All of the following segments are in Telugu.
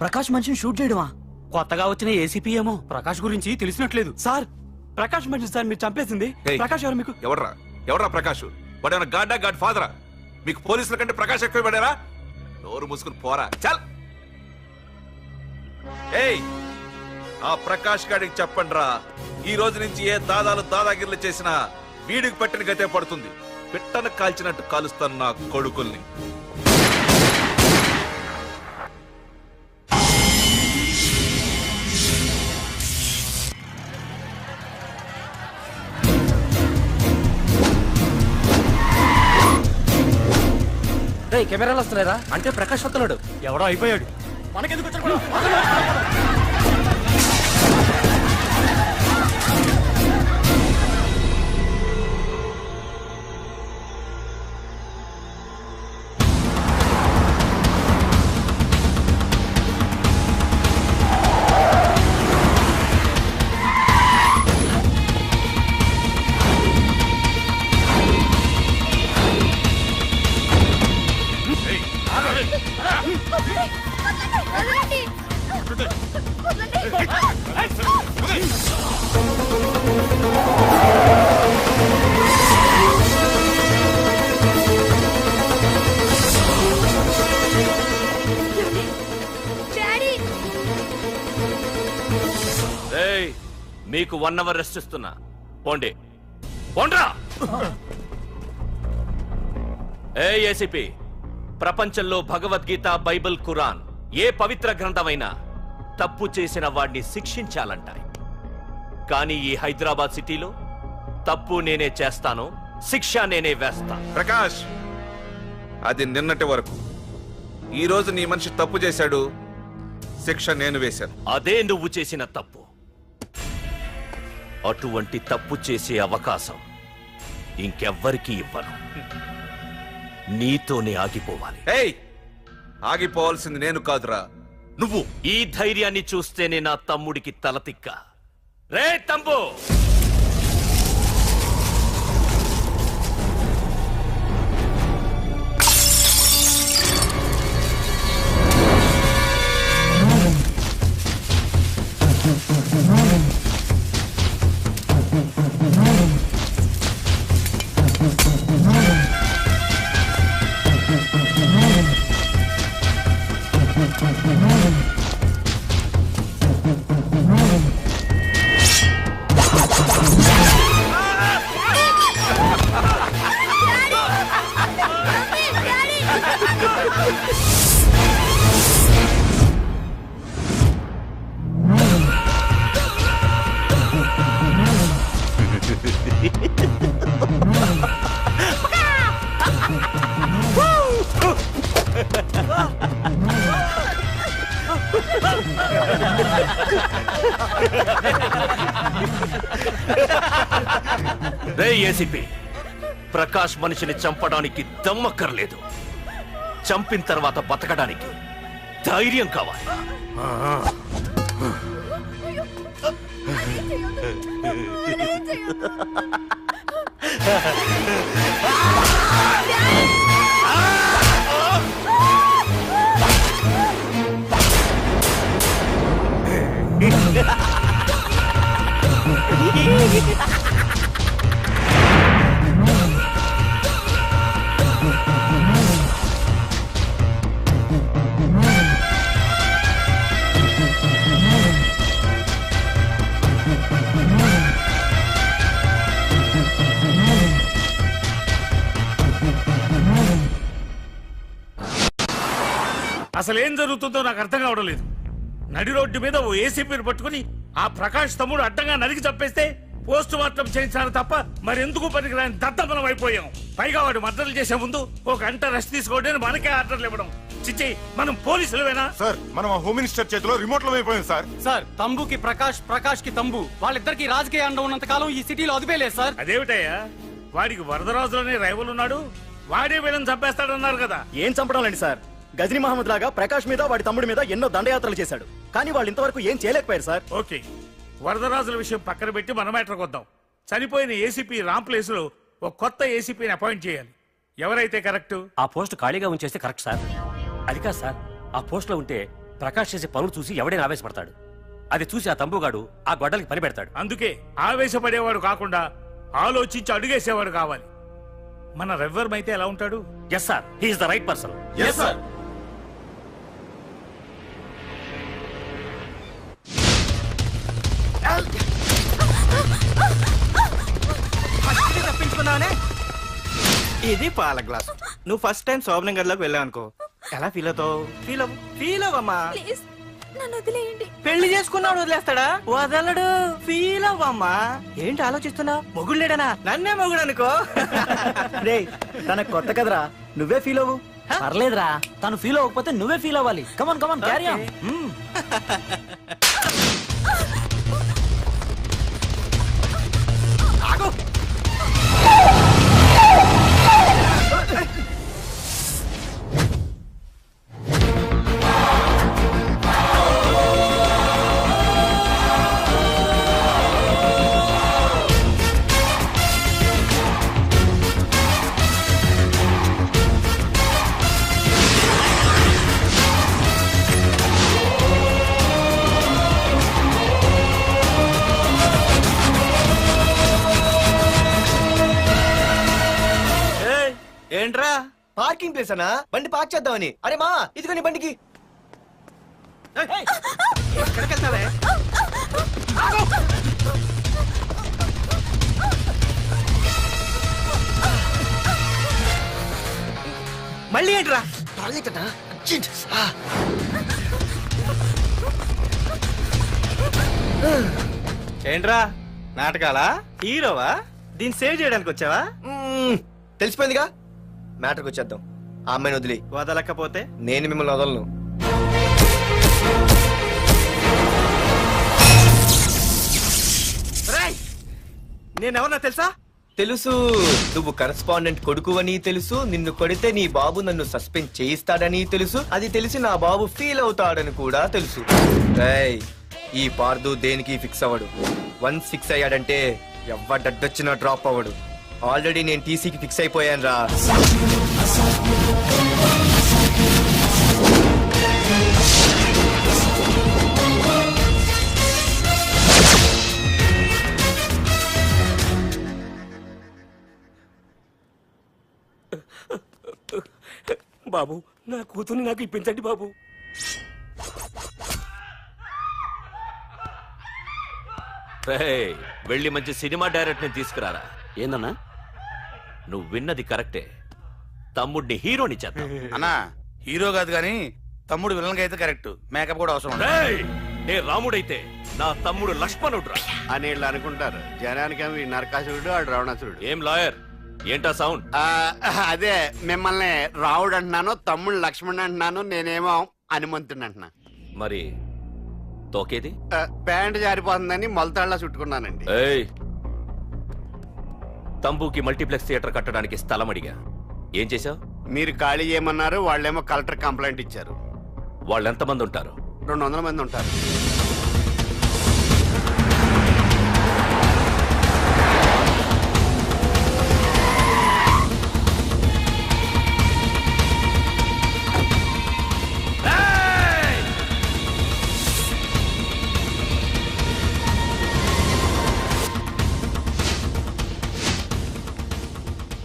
ప్రకాష్ మనిషిని షూట్ చేయడమా? కొత్తగా వచ్చిన ఏసీపీ ఏమో ప్రకాష్ గురించి తెలిసినట్లేదు. సార్ ప్రకాష్ మనిషి సార్ మీరు చంపేసింది. ప్రకాష్ ఎవరు మీకు? ఎవరా ప్రకాష్? వాడేమన్నా గాడ్డా గాడ్ ఫాదరా? మీకు పోలీసుల కంటే ప్రకాష్ ఎక్కువ పడారా? నోరు మూసుకుని పోరా చల్. ఏయ్ ఆ ప్రకాష్ గాడికి చెప్పండిరా, ఈ రోజు నుంచి ఏ దాదాగిర్లు చేసినా వీడికి పట్టిన గతే పడుతుంది. పిట్టను కాల్చినట్టు కాలుస్తాను నా కొడుకుల్ని. కెమెరాలు వస్తున్నారా? అంటే ప్రకాష్ వస్తున్నాడు. ఎవడో అయిపోయాడు. మనకెందుకు వచ్చాడు? మీకు 1 అవర్ రెస్ట్ ఇస్తున్నా. పోండి పోండ్రా. ఏసీపీ, ప్రపంచంలో భగవద్గీత, బైబిల్, ఖురాన్ ఏ పవిత్ర గ్రంథమైనా తప్పు చేసిన వాడిని శిక్షించాలంటాయి. కానీ ఈ హైదరాబాద్ సిటీలో తప్పు నేనే చేస్తాను, శిక్ష నేనే వేస్తా. ప్రకాష్, అది నిన్నటి వరకు. ఈ రోజు నీ మనిషి తప్పు చేశాడు, శిక్ష నేను వేశాను. అదే నువ్వు చేసిన తప్పు. అటువంటి తప్పు చేసే అవకాశం ఇంకెవ్వరికీ ఇవ్వను. నీతోనే ఆగిపోవాలి. ఆగిపోవాల్సింది నేను కాదురా, నువ్వు. ఈ ధైర్యాన్ని చూస్తేనే నా తమ్ముడికి తలతిక్క. రే తమ్ము, రే ఏసీపీ, ప్రకాష్ మనిషిని చంపడానికి దమ్మక్కర్లేదు. చంపిన తర్వాత బతకడానికి ధైర్యం కావాలి. అసలేం జరుగుతుందో నాకు అర్థం కావడం లేదు. నడి రోడ్డు మీద ఓ ఏసీపీని పట్టుకుని ఆ ప్రకాష్ తమ్ముడు అడ్డంగా నరికి చంపేస్తే పోస్ట్ మార్టం చేయించాలి తప్ప మరెందుకు పనికిరాని దత్తమనం అయిపోయాం. పైగా వాడు మర్డర్లు చేసే ముందు ఒక గంట రెస్ట్ తీసుకోవడానికి మనకే ఆర్డర్లు ఇవ్వడం. చిచ్చి, మనం పోలీసులవేనా సార్? మనం హోమ్ మినిస్టర్ చేతిలో రిమోట్ లో అయిపోయాం సార్. సార్, తంబుకి ప్రకాష్, ప్రకాష్ కి తంబు, వాళ్ళిద్దరికి రాజకీయ అండ ఉన్నంత కాలం ఈ సిటీలో అదుపేలేదు సార్. అదేమిటయ్యా, వాడికి వరదరాజులోనే రైవల్ ఉన్నాడు, వాడే వీళ్ళని చంపేస్తాడన్నారు కదా. ఏం చంపడం లేండి సార్, గజనీ మహమ్మద్ లాగా ప్రకాష్ మీద వాడి తమ్ముడి మీద ఎన్నో దండయాత్రలు చేశాడు, కానీ వాళ్ళు ఇంతవరకు ఏం చేయలేకపోయారు సార్. ఓకే, వరదరాజుల విషయం పక్కన పెట్టి మన మ్యాటర్కి వద్దాం. చనిపోయిన ఏసీపీ రామ్ ప్లేస్ లో ఒక కొత్త ఏసీపీని అపాయింట్ చేయాలి. ఎవరైతే కరెక్ట్? ఆ పోస్ట్ ఖాళీగా ఉంచేస్తే కరెక్ట్ సార్. అది కాదు సార్, ఆ పోస్ట్ లో ఉంటే ప్రకాష్ చేసే పనులు చూసి ఎవడైనా ఆవేశపడతాడు. అది చూసి ఆ తంబుగాడు ఆ గొడ్డలికి పని పెడతాడు. అందుకే ఆవేశపడేవాడు కాకుండా ఆలోచించి అడుగేసేవాడు కావాలి. మన రెవ్వరమైతే ఎలా ఉంటాడు? Yes sir, he is the right person. Yes sir. తప్పించుకున్నావనే. ఇది పాల గ్లాస్. నువ్వు ఫస్ట్ టైం శోభనం గదిలోకి వెళ్ళావు అనుకో, ఎలా ఫీల్ అవుతావు? ఫీల్ అవ్వమ్మా. ప్లీజ్ నన్ను వదిలేయండి. పెళ్లి చేసుకున్నాడు వదిలేస్తాడా? వదలడు. ఫీల్ అవ్వమ్మా. ఏంటి ఆలోచిస్తున్నావు? మొగుడు లేడనా? నన్నే మొగుడు అనుకో. రే తన కొత్త కదరా, నువ్వే ఫీల్ అవ్వు. పర్లేదురా, తను ఫీల్ అవ్వకపోతే నువ్వే ఫీల్ అవ్వాలి. కమాన్ కమాన్ క్యారీ ఆన్. ఏంట్రా? పార్కింగ్ ప్లేస్ అన్నా, బండి పార్క్ చేద్దామని. అరే మా ఇదిగో నీ బండికి. ఎక్కడికెళ్తావే? మళ్ళీ ఏంట్రా? ఏంట్రా నాటకాలా? హీరోవా? దీన్ని సేవ్ చేయడానికి వచ్చావా? తెలిసిపోయిందిగా, మ్యాటర్కి వచ్చేద్దాం. ఆ అమ్మాయిని వదిలి. వదలకపోతే నేను మిమ్మల్ని వదలను. నేనెవరన్నా తెలుసా? తెలుసు, నువ్వు కరెస్పాండెంట్ కొడుకు అని తెలుసు. నిన్ను కొడితే నీ బాబు నన్ను సస్పెండ్ చేయిస్తాడని తెలుసు. అది తెలిసి నా బాబు ఫీల్ అవుతాడని కూడా తెలుసు. రేయ్, ఈ పార్దు దేనికి ఫిక్స్ అవ్వడు. వన్స్ ఫిక్స్ అయ్యాడంటే ఎవ్వడడ్డొచ్చినా డ్రాప్ అవ్వడు. ఆల్రెడీ నేను టీసీకి ఫిక్స్ అయిపోయాను రా. బాబు, నా కూతుర్ని నాకు ఇప్పించండి బాబు. రేయ్, వెళ్ళి మంచి సినిమా డైరెక్ట్ ని తీసుకురారా. ఏందన్నా? నువ్వు విన్నది కరెక్టే. తమ్ముడిని హీరోని చేద్దాం. అన్నా, హీరో కాదు గాని తమ్ముడు విలన్ అయితే కరెక్ట్. మేకప్ కూడా అవసరం ఉండదు. రేయ్, నే రాముడైతే నా తమ్ముడు లక్ష్మణుడు అని వీళ్ళు అనుకుంటారు. జనానికేమో నరకాసురుడు, ఆడు రావణాసురుడు. ఏం లాయర్, ఏంటా సౌండ్? అదే మిమ్మల్ని రావుడు అంటున్నాను, తమ్ముడు లక్ష్మణ్ అంటున్నాను, నేనేమో హనుమంతుడు అంటున్నా. మరి తోకేది? ప్యాంట్ జారిపోతుందని మొలతాళ్ళ చుట్టుకున్నానండి. ఏయ్, తంబుకి మల్టీప్లెక్స్ థియేటర్ కట్టడానికి స్థలం అడిగా. ఏం చేశావు? మీరు ఖాళీ చేయమన్నారు, వాళ్ళేమో కలెక్టర్ కంప్లైంట్ ఇచ్చారు. వాళ్ళు ఎంతమంది ఉంటారు? 200 మంది ఉంటారు.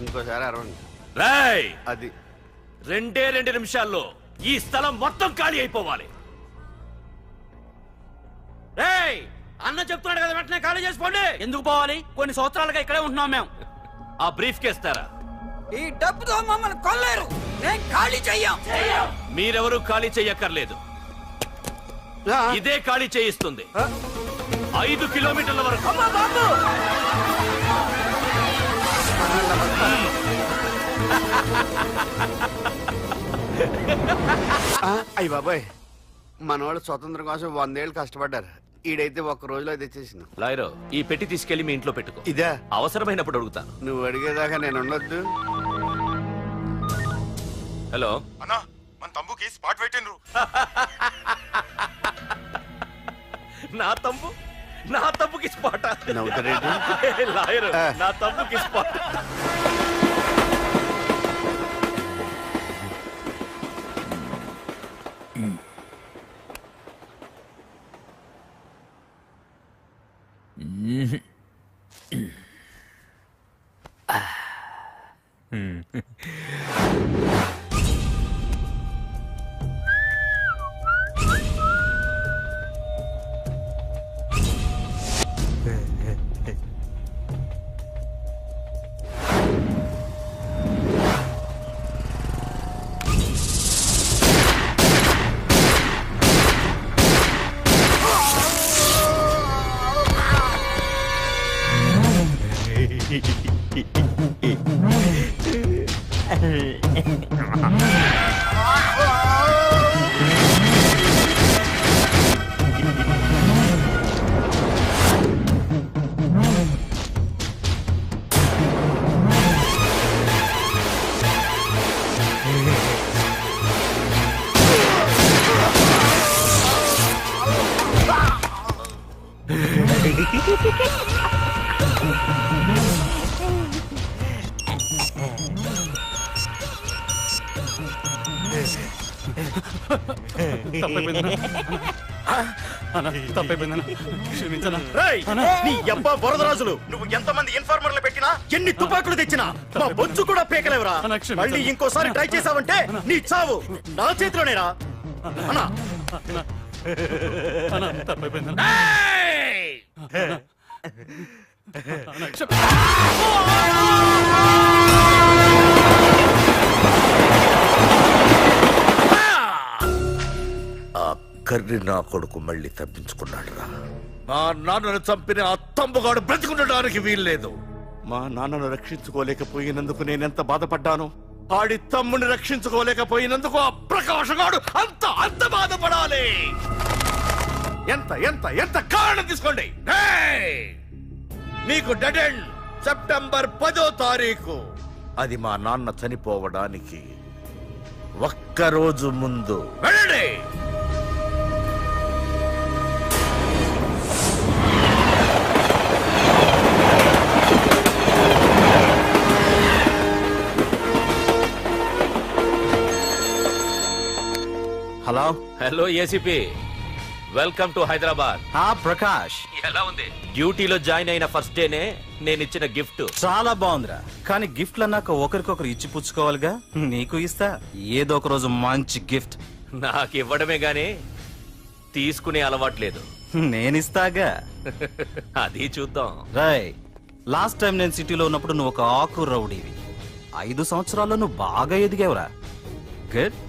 ఇంకోసారి అరవండి. రేయ్, అది 2 నిమిషాల్లో ఈ స్థలం మొత్తం ఖాళీ అయిపోవాలి. రేయ్, అన్న చెప్తున్నాడు కదా, వెంటనే ఖాళీ చేసుకోండి. ఎందుకు పోవాలి? కొన్ని సంవత్సరాలుగా ఇక్కడే ఉంటున్నాం మేము. ఆ బ్రీఫ్ కేస్తారా? ఈ డబ్బుతో మమ్మల్ని కొల్లేరు. నేను ఖాళీ చెయ్యం. మీరెవరూ ఖాళీ చెయ్యక్కర్లేదు, ఇదే ఖాళీ చేయిస్తుంది. 5 కిలోమీటర్ల వరకు. అయ్య బాబాయ్, మనవాళ్ళు స్వతంత్రం కోసం 100 ఏళ్ళు కష్టపడ్డారు. ఈడైతే ఒక్క రోజులో తెచ్చేసిన. లాయరో, ఈ పెట్టి తీసుకెళ్లి మీ ఇంట్లో పెట్టుకో. ఇదే అవసరమైనప్పుడు అడుగుతాను. నువ్వు అడిగేదాకా నేను ఉండొద్దు. హలో అన్నా, మన తమ్ముకి స్పాట్ పెట్టిండ్రు. నా తమ్ముకి స్పాట్. నవ్వుతారేంటి? లాయరు, నా తమ్ముకి స్పాట్. రేయ్, నీ యబ్బా బురదరాజులు నువ్వు ఎంతమంది ఇన్ఫార్మర్లు పెట్టినా ఎన్ని తుపాకులు తెచ్చినా మా బొచ్చు కూడా పీకలేవురా. మళ్ళీ ఇంకోసారి ట్రై చేసావంటే నీ చావు నా చేతిలోనేరా. అన్నా ఆ కర్రి నా కొడుకు మళ్ళీ తప్పించుకున్నాడు రా. మా నాన్నను చంపిన ఆ తంబుగాడు బ్రతికుండడానికి వీల్లేదు. మా నాన్నను రక్షించుకోలేకపోయినందుకు నేనెంత బాధపడ్డాను, ఆడి తమ్ముని రక్షించుకోలేకపోయినందుకు ఆ ప్రకాశగాడు అంత బాధపడాలి. ఎంత ఎంత ఎంత కారణం తీసుకోండి. మీకు డెడ్ ఎండ్ సెప్టెంబర్ 10వ తారీఖు. అది మా నాన్న చనిపోవడానికి ఒక్కరోజు ముందు. వెళ్ళండి. Hello hello ACP, welcome to Hyderabad. Prakash, ఎలా ఉంది? డ్యూటీలో జాయిన్ అయిన ఫస్ట్ డేనే నేను ఇచ్చిన గిఫ్ట్. చాలా బాగుందిరా, కానీ గిఫ్ట్లు అన్నాక ఒకరికొకరు ఇచ్చి పుచ్చుకోవాలిగా. నీకు ఇస్తా ఏదో ఒక రోజు మంచి గిఫ్ట్. నాకు ఇవ్వడమే గానీ తీసుకునే అలవాట్లేదు. నేనిస్తాగా. అది చూద్దాం. రాయ్, లాస్ట్ టైం నేను సిటీలో ఉన్నప్పుడు నువ్వు ఒక ఆకు రౌడీవి. 5 సంవత్సరాల్లో నువ్వు బాగా ఎదిగావురా. గుడ్.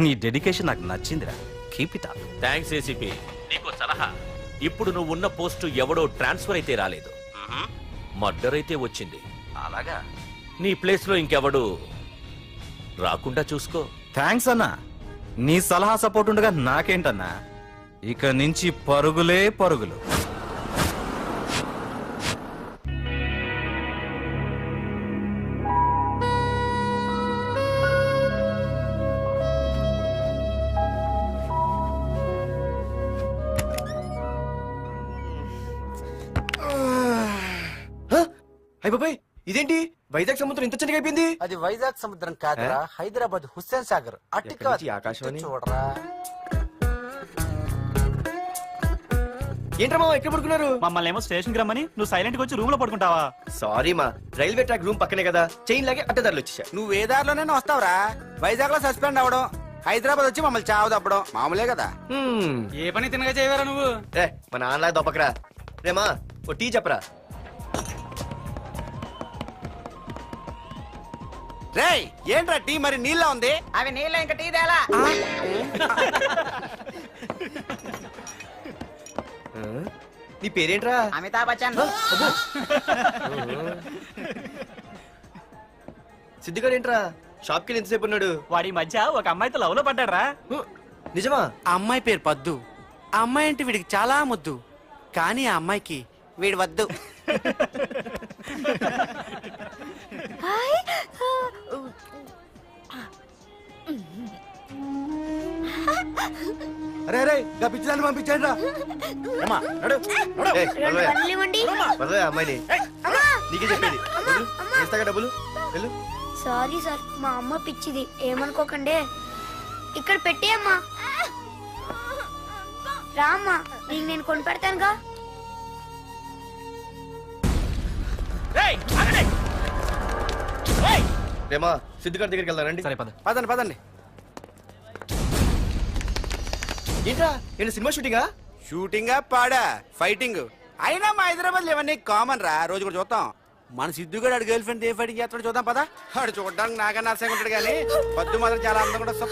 నీ డెడికేషన్ నాకు నచ్చిందిరా. Keep it up. Thanks ACP. నీకు సలహా, ఇప్పుడు నువ్వు ఉన్న పోస్టు ఎవడో ట్రాన్స్ఫర్ అయితే రాలేదు, మర్డర్ అయితే వచ్చింది. అలాగా? నీ ప్లేస్ లో ఇంకెవడు రాకుండా చూసుకో. థ్యాంక్స్ అన్నా. నీ సలహా సపోర్ట్ ఉండగా నాకేంటన్నా, ఇక నుంచి పరుగులే పరుగులు. అయ్య బాబాయ్, ఇదేంటి వైజాగ్ సముద్రం ఇంత చిన్నగా అయిపోయింది? అది వైజాగ్ సముద్రం కాదురా, హైదరాబాద్ హుస్సేన్ సాగర్. అట్టి కాదు, ఆకాశవాణి చూడరా. ఏంట్రా మామ ఎక్కడ పడుకున్నారు? మమ్మల్ని ఏమో స్టేషన్ కి రమ్మని నువ్వు సైలెంట్ గా వచ్చి రూమ్ లో పడుకుంటావా? సారీ మా, రైల్వే ట్రాక్ రూమ్ పక్కనే కదా, చైన్ లాగే అడ్డదారులు వచ్చేసా. నువ్వు ఏ దారిలోనే వస్తావురా. వైజాగ్ లో సస్పెండ్ అవ్వడం, హైదరాబాద్ వచ్చి మమ్మల్ని చావు తప్పడం మామూలే కదా. ఏ పని తినగా చేయవరా నువ్వు? మా నాన్నలా దొప్పకరా. రేమా ఓ టీ చెప్పరా. రేయ్, ఏంట్రా టీ మరి నీళ్ళ ఉంది? అవి నీళ్ళ, ఇంకా టీ తేలా. నీ పేరేంట్రా? అమితాబ్ బచ్చన్. సిద్ధిగాడు ఏంట్రా షాప్ కి ఎంతసేపు ఉన్నాడు? వాడి మధ్య ఒక అమ్మాయితో లవ్ లో పడ్డారా? నిజమా? ఆ అమ్మాయి పేరు పద్దు. ఆ అమ్మాయి అంటే వీడికి చాలా ముద్దు, కానీ ఆ అమ్మాయికి వీడు వద్దు. అరే అరే పిచ్చిదాన్ని పంపించండి రా. అమ్మాయిని నీకే చెప్పేది. ఇస్తాగా డబ్బులు. వెళ్ళు. సారీ సార్, మా అమ్మ పిచ్చిది, ఏమనుకోకండి. ఇక్కడ పెట్టేయమ్మా. రామ్మా, నీకు నేను కొని పెడతానుగా. రేమా సిద్ధిగారి దగ్గరికి వెళ్దానండి. సరే పద. పదండి పదండి. ఏంట్రా ఏంటి సినిమా షూటింగా? షూటింగా పాడా ఫైటింగ్ అయినా మా హైదరాబాద్ ఇవన్నీ కామన్ రా, రోజు కూడా చూద్దాం. మన సిద్ధుగాడు ఆడు గర్ల్ ఫ్రెండ్ ఏ ఫైటింగ్ చేస్తాడు చూద్దాం పదా. ఆడు చూడడానికి నాకన్నా అసహ్యంగా ఉంటాడు కానీ పద్దు మాత్రం చాలా అందంగా ఉంటుంది.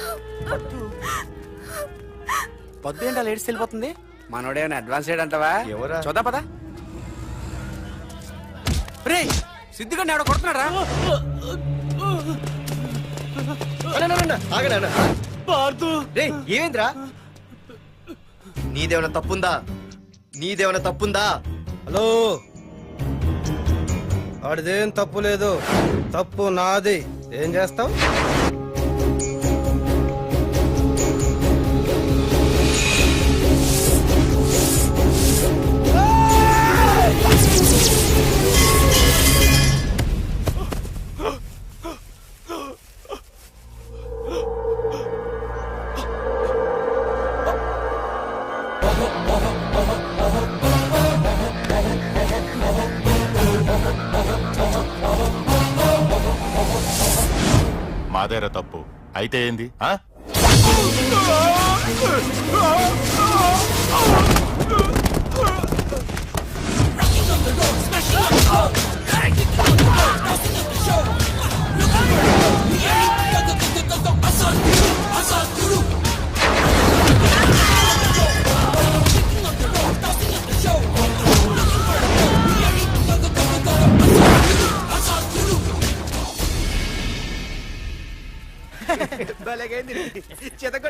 పద్దు ఏంటి అలా ఏడ్స్ వెళ్ళిపోతుంది? మనోడేమైనా అడ్వాన్స్ అంటావా? ఎవరా? చూద్దాం పదా. రే సిద్ధుగాడిని ఆడ కొడుతున్నాడు రా. ఏమేంద్రా? నీదేమైనా తప్పుందా? నీదేమైనా తప్పుందా? హలో, ఆడిదేం తప్పు లేదు, తప్పు నాది. ఏం చేస్తావు? మాదేరా తప్పు అయితే ఏంది ఆ? భలేగైంది చెతకొ